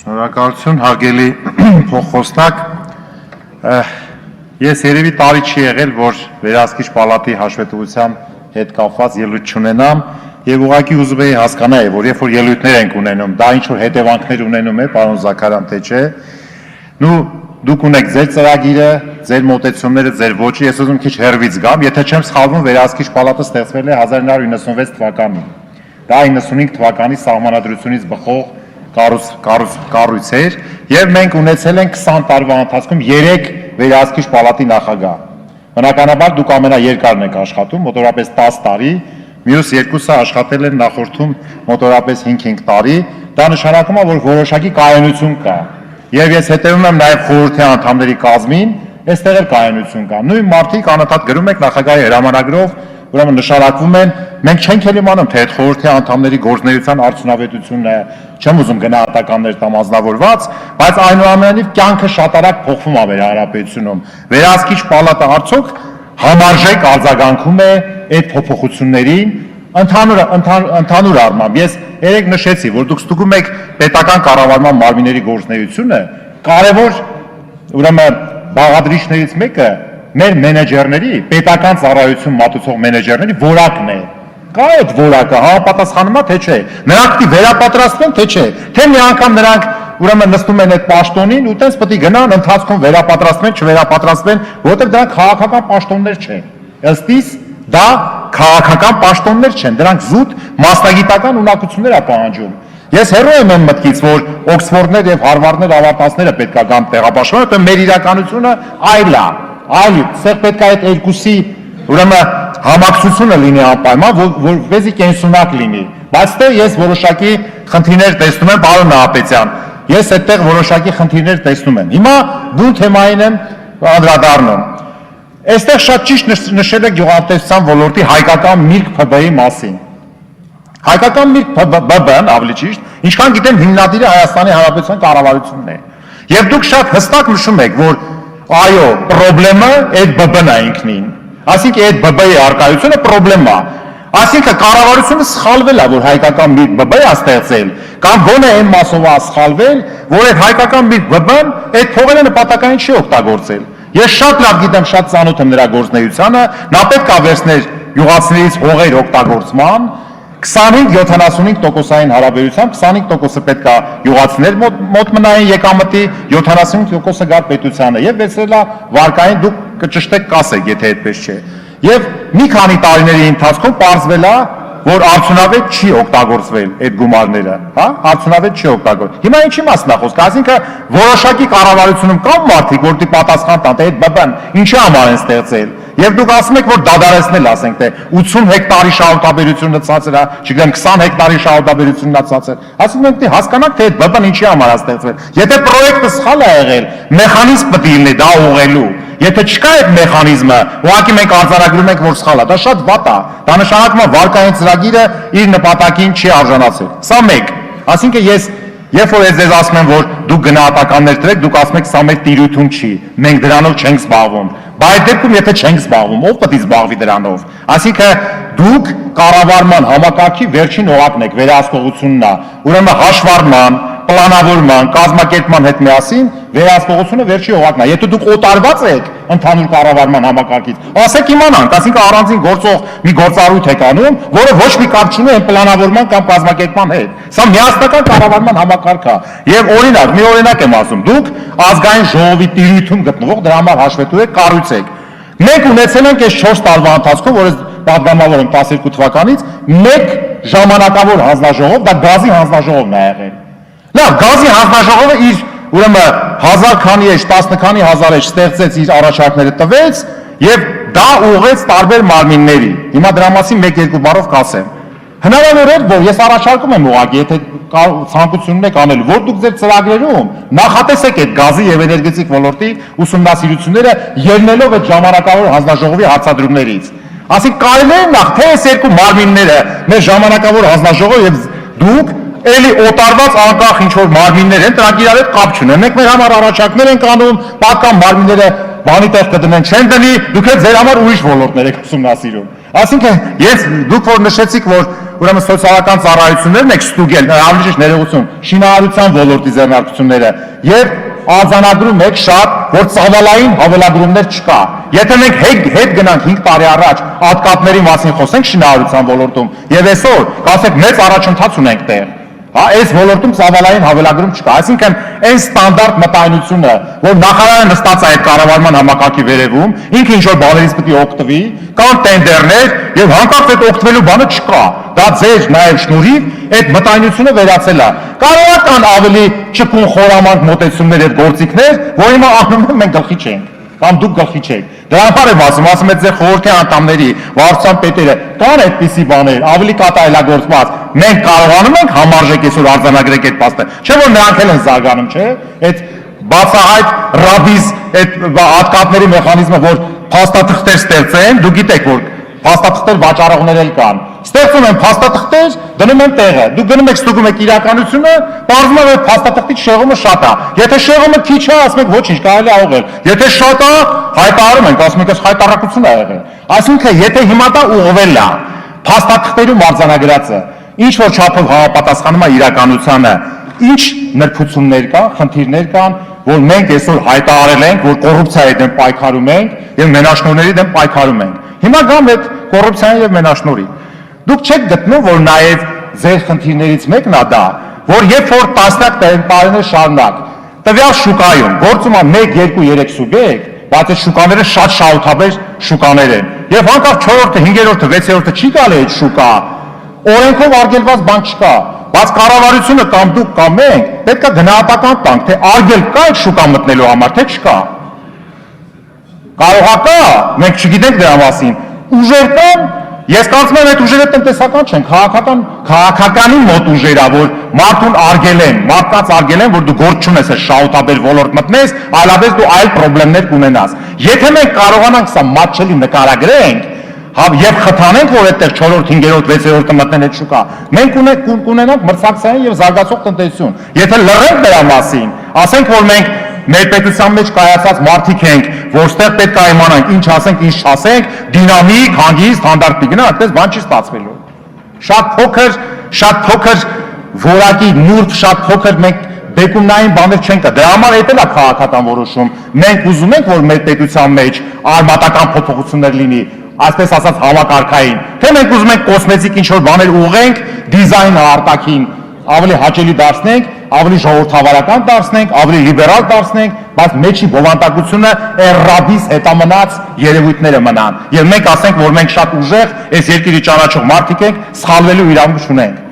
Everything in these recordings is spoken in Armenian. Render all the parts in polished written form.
Շնորհակալություն, հարգելի փոխխոսնակ, ես երևի տարի չի եղել, որ վերահսկիչ պալատի հաշվետվությամբ հետ կապված ելույթ չունենամ եւ ուղղակի ուզում էի հասկանալ, որ երբ որ ելույթներ ենք ունենում, դա ինչ որ հետևանքներ ունենում է, պարոն Զաքարյան, թե չէ։ Դուք ունեք ձեր ծրագիրը, ձեր մոտեցումները, ձեր ոճը, ես ուզում քիչ հեռվից գամ, եթե չեմ սխալվում, վերահսկիչ պալատը ստեղծվել է 1996 թվականին։ Դա 95 թվականի սահմանադրությունից բխող կառույց էր եւ մենք ունեցել ենք 20 տարվա ընթացքում 3 վերահսկիչ պալատի նախագահ։ Բնականաբար դուք ամենաերկարն եք աշխատում, մոտավորապես 10 տարի, մյուս երկուսը աշխատել են նախորդում մոտավորապես 5 տարի, դա նշանակում է, որ որոշակի կայունություն կա։ Եվ ես հետևում եմ նաև խորհրդի անդամների կազմին, այստեղ էլ կայունություն կա։ Նույն մարդիկ անընդհատ գրում եք նախագահի հրամանագրով, ուրեմն նշանակվում են, մենք չենք էլ իմանում, թե այդ խորհրդի անդամների գործունեության արդյունավետությունն է, չեմ ուզում գնահատականներ տամ անձնավորված, բայց այնուամենայնիվ կյանքը շատ արագ փոխվում է մեր հանրապետությունում։ Վերահսկիչ պալատը արդյոք համարժեք արձագանքում է այդ փոփոխություններին, ընդհանուր առմամբ։ Ես երեք նշեցի, որ դուք ստուգում եք պետական կառավարման մարմինների գործունեությունը, կարևոր ուրեմն բաղադրիչներից մեկը մեր մենեջերների, պետական ծառայություն մատուցող մենեջերների որակն է։ Կա այդ որակը, համապատասխանում է, թե չէ։ Նրանք պիտի վերապատրաստվեն, թե չէ։ Թե մի անգամ նրանք ուրեմն նստում են այդ պաշտոնին ու տես պիտի գնան ընթացքում վերապատրաստվեն, չվերապատրաստվեն, որովհետև դրանք քաղաքական պաշտոններ չեն։ Ըստ իս դա քաղաքական պաշտոններ չեն, դրանք զուտ մասնագիտական ունակություններ է պահանջում։ Ես հեռու եմ այն մտքից, որ Օքսֆորդներ եւ Հարվարդներ ավարտածները պետք է գան տեղաբաշխման, որտեղ մեր իրականությունը այլ է, սեղ պետք է այդ երկուսի ուրեմն համակցությունը լինի անպայման, որպեսզի կենսունակ լինի։ Բայց դե ես որոշակի խնդիրներ տեսնում եմ, պարոն Նահապետյան, ես այդտեղ որոշակի խնդիրներ տեսնում եմ։ Հիմա բուն թեմային եմ անդրադառնում։ Այստեղ շատ ճիշտ նշել եք գյուղատնտեսության ոլորտի հայկական միրգ ՓԲ-ի մասին։ Հայկական միրգ ԲԲ-ն, ավելի ճիշտ, ինչքան գիտեմ հիմնադիրը Հայաստանի Հանրապետության կառավարությունն է։ Եվ դուք շատ հստակ նշում եք, որ այո, խնդրեմը այդ ԲԲ-ն է ինքնին։ Այսինքն այդ ԲԲ-ի արկայությունը խնդրեմ է։ Այսինքն կառավարությունը սխալվել է, որ հայկական միրգ ԲԲ-ը ստեղծել, կամ գոնե այն մասով է սխալվել, որ այդ հայկական միրգ ԲԲ-ն այդ փողերը նպատակային չի օգտագործել։ Ես շատ լավ գիտեմ, շատ ծանոթ եմ նրա գործունեությանը, նա պետք է վերցներ յուղացիներից հողեր օգտագործման 25-75%-ային հարաբերությամբ 25%-ը պետք է յուղացիներ մոտ մնային եկամտի, 75%-ը գար պետությանը եւ վերցրել է վարկային դուք կճշտեք կասեք, եթե այդպես չէ։ Եվ մի քանի տարիների ընթացքում պարզվել է, որ արդյունավետ չի օգտագործվել այդ գումարները, հա, արդյունավետ չի օգտագործվել։ Հիմա ինչի մասն է խոսքը, այսինքն որոշակի կառավարությունում կան մարդիկ, որ դի պատասխան տան, թե այդ ԲԲ-ն ինչի համար են ստեղծել։ Եվ դուք ասում եք, որ դադարեցնել, ասենք, թե 80 հեկտարի շահութաբերությունը ցածր է, չգիտեմ 20 հեկտարի շահութաբերությունն է ցածր։ Այսինքն մենք պետք է հասկանանք, թե այդ ԲԲ-ն ինչի համար է ստեղծվել։ Եթե պրոյեկտը սխալ է եղել, մեխանիզմ պետք է լինի դա ուղղելու։ Եթե չկա այդ մեխանիզմը, ուղղակի մենք արձանագրում ենք, որ սխալ է, դա շատ վատ է։ Դա նշանակում է վարկային ծրագիրը իր նպատակին չի արժանացել։ Սա մեկ։ Այսինքն ես երբ որ ես ձեզ ասում եմ, որ դուք գնահատականներ դրեք, դուք ասում եք, սա մեր տիրույթում չի, մենք դրանով չենք զբաղվում։ Բայց այդ դեպքում եթե չենք զբաղվում, ով պետք է զբաղվի դրանով։ Այսինքն դուք կառավարման համակարգի վերջին օղակն եք, վերահսկողությունն է։ Ուրեմն հաշվառման, պլանավորման, կազմակերպման հետ միասին վերահսկողությունը վերջի օղակն է։ Եթե դուք օտարված եք ընդհանուր կառավարման համակարգից, ասեք իմանանք, այսինքն առանձին գործող մի գործառույթ եք անում, որը ոչ մի կապ չունի այն պլանավորման կամ կազմակերպման հետ։ Սա միասնական կառավարման համակարգ է։ Եվ օրինակ, մի օրինակ եմ ասում, դուք ազգային ժողովի տիրույթում գտնվող դրա համար հաշվետու եք, կառույց եք։ Մենք ունեցել ենք այս 4 տարվա ընթացքում, որ պատգամավոր եմ 12 թվականից, մեկ ժամանակավոր հանձնաժողով, դա գազի հանձնաժողովն է եղել։ Լավ, գազի հանձնաժողովը իր ուրեմն 1000 քանի էջ, 10 քանի հազար էջ ստեղծեց իր առաջարկները տվեց եւ դա ուղղեց տարբեր մարմինների։ Հիմա դրա մասին 1-2 բառով կասեմ։ Հնարավոր է, որ ես առաջարկում եմ ուղղակի, եթե ցանկությունն եք անելու, որ դուք ձեր ծրագրերում նախատեսեք այդ գազի եւ էներգետիկ ոլորտի ուսումնասիրությունները ելնելով այդ ժամանակավոր հանձնաժողովի հարցադրումներից։ Այսինքն կարելի է նախ թե այս երկու մարմինները մեր ժամանակավոր հանձնաժողովը եւ դուք էլի օտարված անկախ ինչ-որ մարմիններ են, դրանք իրար հետ կապ չունեն։ Մենք մեր համար առաջարկներ ենք անում, պատկան մարմինները բանի տեղ կդնեն, չեն դնի, դուք էլ ձեր համար ուրիշ ոլորտներ եք ուսումնասիրում։ Այսինքն, դուք որ նշեցիք, որ ուրեմն սոցիալական ծառայություններն եք ստուգել, ավելի ճիշտ ներողություն, շինարարության ոլորտի ձեռնարկությունները եւ արձանագրում եք շատ, որ ծավալային հավելագրումներ չկա։ Եթե մենք հետ գնանք 5 տարի առաջ ատկապների մասին խոսենք շինարարության ոլորտում եւ այսօր կասեք մեծ առաջընթաց ունենք տեղ, հա, այս ոլորտում ծավալային հավելագրում չկա, այսինքն այն ստանդարտ մտայնությունը, որ նախարարը նստած է այդ կառավարման համակարգի վերևում, ինքը ինչ որ բաներից պետք է օգտվի, կան տենդերներ եւ հանկարծ այդ օգտվելու բանը չկա։ Դա ձեր նաեւ շնորհիվ այդ մտայնությունը վերացել է։ Կարող է կան ավելի ճկուն խորամանկ մոտեցումներ եւ գործիքներ, որ հիմա անում են մենք գլխի չենք, կամ դուք գլխի չեք։ Դրա համար եմ ասում եք ձեր խորհրդի անդամների, վարչության պետերը, կան այդպիսի բաներ, ավելի կատարելագործված։ Մենք կարողանում ենք համարժեք այսօր արձանագրենք այդ փաստը։ Չէ՞ որ նրանք էլ են զարգանում, չէ՞։ Այդ բացահայտ ռաբիզ այդ ատկապների մեխանիզմը, որ փաստաթղթեր ստեղծեն, դուք գիտեք որ փաստաթղթեր վաճառողներ էլ կան։ Ստեղծում են փաստաթղթեր, դնում են տեղը։ Դուք գնում եք ստուգում եք իրականությունը, բարձում է որ փաստաթղթի շեղումը շատ է։ Եթե շեղումը քիչ է, ասում եք ոչինչ, կարելի է ուղղել։ Եթե շատ է, հայտարարում ենք, ասում եք այս հայտարարություն է եղել։ Այսինքն, եթե հիմա դա ուղղվել է, փաստաթղթերում արձանագրածը, ինչ որ չափով համապատասխանում է իրականությանը, ինչ նրբություններ կան, խնդիրներ կան, որ մենք այսօր հայտարարել ենք, որ կոռուպցիայի դեմ պայքարում ենք եւ մենաշնորհների դեմ պայքարում ենք։ Հիմա գամ այդ կոռուպցիային եւ մենաշնորհի։ Դուք չեք գտնում, որ նաեւ ձեր խնդիրներից մեկն է դա, որ երբ որ տասնյակ տարիներ շարունակ տվյալ շուկայում գործում է 1, 2, 3 սուբյեկտ, բայց այդ շուկաները շատ շահութաբեր շուկաներ են։ Եվ հանկարծ 4-րդը, 5-րդը, 6-րդը չի գալի այդ շուկա։ Օրենքով արգելված բան չկա, բայց կառավարությունը կամ դուք կամ մենք պետք է գնահատական տանք, թե արգել կա այդ շուկա մտնելու համար, թե չկա։ Կարող է կա, մենք չգիտենք դրա մասին։ Ուժեր կան, ես կարծում եմ այդ ուժերը տնտեսական չեն, քաղաքականի մոտ ուժեր է, որ մարդուն արգելեն, մարդկանց արգելեն, որ դու գործ չունես այս շահութաբեր ոլորտ մտնես, այլապես դու այլ խնդիրներ կունենաս։ Եթե մենք կարողանանք սա մատչելի նկարագրենք, եւ խթանենք, որ այդտեղ 4-րդ, 5-րդ, 6-րդը մտնեն այդ շուկա, մենք կունենանք մրցակցային եւ զարգացող տնտեսություն։ Եթե լռենք դրա մասին, ասենք որ մենք մեր պետության մեջ կայացած մարդիկ ենք, որ ստեղ պետք է իմանանք ինչ ասենք, ինչ չասենք, դինամիկ, հանգիստ, ստանդարտ գնա, այդպես բան չի ստացվելու։ Շատ փոքր որակի նուրբ, շատ փոքր մենք բեկումնային բաներ չենք կա։ Դրա համար էդ էլ է քաղաքական որոշում։ Մենք ուզում ենք, որ մեր պետության մեջ արմատական փոփոխություններ լինի, այսպես ասած համակարգային, թե մենք ուզում ենք կոսմետիկ ինչ-որ բաներ ուղղենք, դիզայնը արտաքին ավելի հաճելի դարձնենք, ավելի ժողովրդավարական դարձնենք, ավելի լիբերալ դարձնենք, բայց մեջի բովանդակությունը ռաբիս հետամնաց երևույթները մնան։ Եվ մենք ասենք, որ մենք շատ ուժեղ, այս երկիրի ճանաչող մարդիկ ենք, սխալվելու իրավունք չունենք։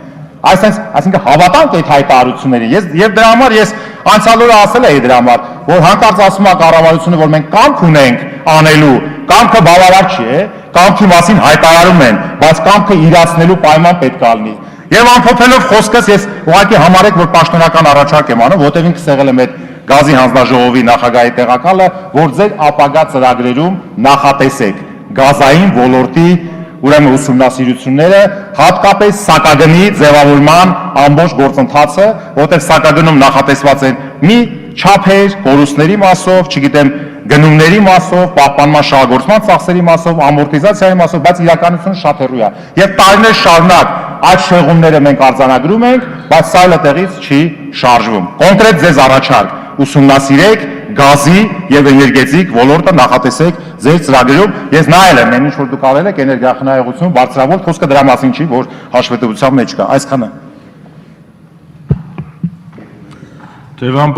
Այսինքն հավատանք այդ հայտարարություններին։ Եվ դրա համար ես անցյալ օրը ասել էի դրա համար, որ հանկարծ ասում է կառավարությունը, որ մենք կամք ունենք անելու, կամքը բավարար չի, կամքի մասին հայտարարում են, բայց կամքը իրացնելու պայման պետք է լինի։ Եվ ամփոփելով խոսքս ես ուղղակի համարեք, որ պաշտոնական առաջարկ եմ անում, որտեղ ինքս եղել եմ այդ գազի հանձնաժողովի նախագահի տեղակալը, որ ձեր ապագա ծրագրերում նախատեսեք գազային ոլորտի ուրեմն ուսումնասիրությունները, հատկապես սակագնի ձևավորման ամբողջ գործընթացը, որտեղ սակագնում նախատեսված են մի չափեր, կորուստների մասով, չգիտեմ, գնումների մասով, պահպանման շահագործման ծախսերի մասով, ամորտիզացիայի մասով, բայց իրականությունը շատ հեռու է։ Եվ տարիներ շարունակ այդ շեղումները մենք արձանագրում ենք, բայց սայլը տեղից չի շարժվում։ Կոնկրետ ձեզ առաջարկ, ուսումնասիրեք գազի եւ էներգետիկ ոլորտը նախատեսեք ձեր ծրագրերում։ Ես նայել եմ այն ինչ որ դուք արել եք էներգախնայողություն բարձրավոր, խոսքը դրա մասին չի, որ հաշվետվության մեջ կա։ Այսքանը։ Տերան